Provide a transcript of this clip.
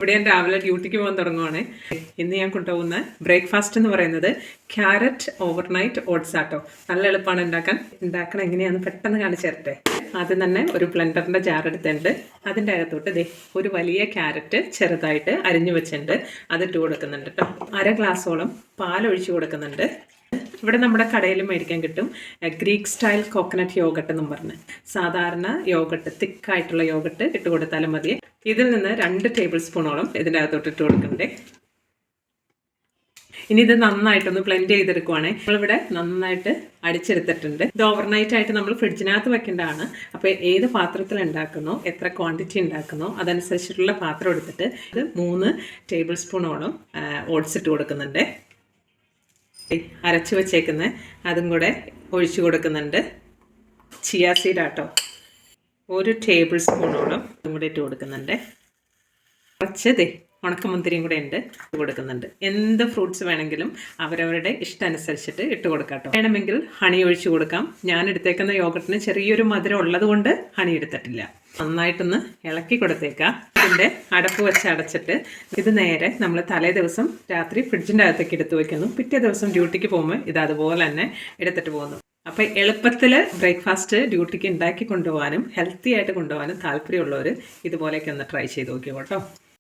ഇവിടെ ഞാൻ രാവിലെ ഡ്യൂട്ടിക്ക് പോകാൻ തുടങ്ങുവാണ്. ഇന്ന് ഞാൻ കൊണ്ടുപോകുന്ന ബ്രേക്ക്ഫാസ്റ്റ് എന്ന് പറയുന്നത് ക്യാരറ്റ് ഓവർനൈറ്റ് ഓട്സ് ആട്ടോ. നല്ല എളുപ്പമാണ് ഉണ്ടാക്കണം എങ്ങനെയാണെന്ന് പെട്ടെന്ന് കാണിച്ചു തരട്ടെ. ആദ്യം തന്നെ ഒരു ബ്ലെൻഡറിൻ്റെ ജാർ എടുത്തിട്ടുണ്ട്. അതിൻ്റെ അകത്തോട്ട് ഒരു വലിയ ക്യാരറ്റ് ചെറുതായിട്ട് അരിഞ്ഞു വെച്ചിട്ടുണ്ട്, അതിട്ട് കൊടുക്കുന്നുണ്ട് കേട്ടോ. 1/2 ഗ്ലാസോളം പാലൊഴിച്ച് കൊടുക്കുന്നുണ്ട്. ഇവിടെ നമ്മുടെ കടയിൽ മേടിക്കാൻ കിട്ടും ഗ്രീക്ക് സ്റ്റൈൽ കോക്കനട്ട് യോഗട്ട് എന്നും പറഞ്ഞ്. സാധാരണ യോഗട്ട്, തിക്കായിട്ടുള്ള യോഗട്ട് ഇട്ട് കൊടുത്താലും മതി. ഇതിൽ നിന്ന് 2 ടേബിൾ സ്പൂണോളം ഇതിൻ്റെ അകത്തോട്ട് ഇട്ട് കൊടുക്കണ്ടേ. ഇനി ഇത് നന്നായിട്ടൊന്ന് ബ്ലെൻഡ് ചെയ്തെടുക്കുവാണേ. നമ്മളിവിടെ നന്നായിട്ട് അടിച്ചെടുത്തിട്ടുണ്ട്. ഇത് ഓവർനൈറ്റ് ആയിട്ട് നമ്മൾ ഫ്രിഡ്ജിനകത്ത് വെക്കേണ്ടതാണ്. അപ്പോൾ ഏത് പാത്രത്തിൽ ഉണ്ടാക്കുന്നോ, എത്ര ക്വാണ്ടിറ്റി ഉണ്ടാക്കുന്നോ അതനുസരിച്ചിട്ടുള്ള പാത്രം എടുത്തിട്ട് ഇത് 3 ടേബിൾ സ്പൂണോളം ഓട്സ് ഇട്ട് കൊടുക്കുന്നുണ്ട്. അരച്ച് വെച്ചേക്കുന്ന അതും കൂടെ ഒഴിച്ചു കൊടുക്കുന്നുണ്ട്. ചിയ സീഡ് ആട്ടോ, 1 ടേബിൾ സ്പൂണോളം അതും കൂടെ ഇട്ട് കൊടുക്കുന്നുണ്ട്. കുറച്ച് ഉണക്കമുന്തിരിയും കൂടെ ഉണ്ട് കൊടുക്കുന്നുണ്ട്. എന്ത് ഫ്രൂട്ട്സ് വേണമെങ്കിലും അവരവരുടെ ഇഷ്ടമനുസരിച്ചിട്ട് ഇട്ട് കൊടുക്കാട്ടോ. വേണമെങ്കിൽ ഹണി ഒഴിച്ചു കൊടുക്കാം. ഞാൻ എടുത്തേക്കുന്ന യോഗട്ടിന് ചെറിയൊരു മധുരം ഉള്ളത് കൊണ്ട് ഹണി എടുത്തിട്ടില്ല. നന്നായിട്ടൊന്ന് ഇളക്കി കൊടുത്തേക്കാം. ഇതിൻ്റെ അടപ്പ് വെച്ച് അടച്ചിട്ട് ഇത് നേരെ നമ്മൾ തലേ ദിവസം രാത്രി ഫ്രിഡ്ജിൻ്റെ അകത്തേക്ക് എടുത്ത് വയ്ക്കുന്നു. പിറ്റേ ദിവസം ഡ്യൂട്ടിക്ക് പോകുമ്പോൾ ഇത് അതുപോലെ തന്നെ എടുത്തിട്ട് പോകുന്നു. അപ്പോൾ എളുപ്പത്തിൽ ബ്രേക്ക്ഫാസ്റ്റ് ഡ്യൂട്ടിക്ക് ഉണ്ടാക്കി കൊണ്ടുപോകാനും ഹെൽത്തി ആയിട്ട് കൊണ്ടുപോകാനും താല്പര്യമുള്ളവർ ഇതുപോലെയൊക്കെ ഒന്ന് ട്രൈ ചെയ്ത് നോക്കിയോ കേട്ടോ.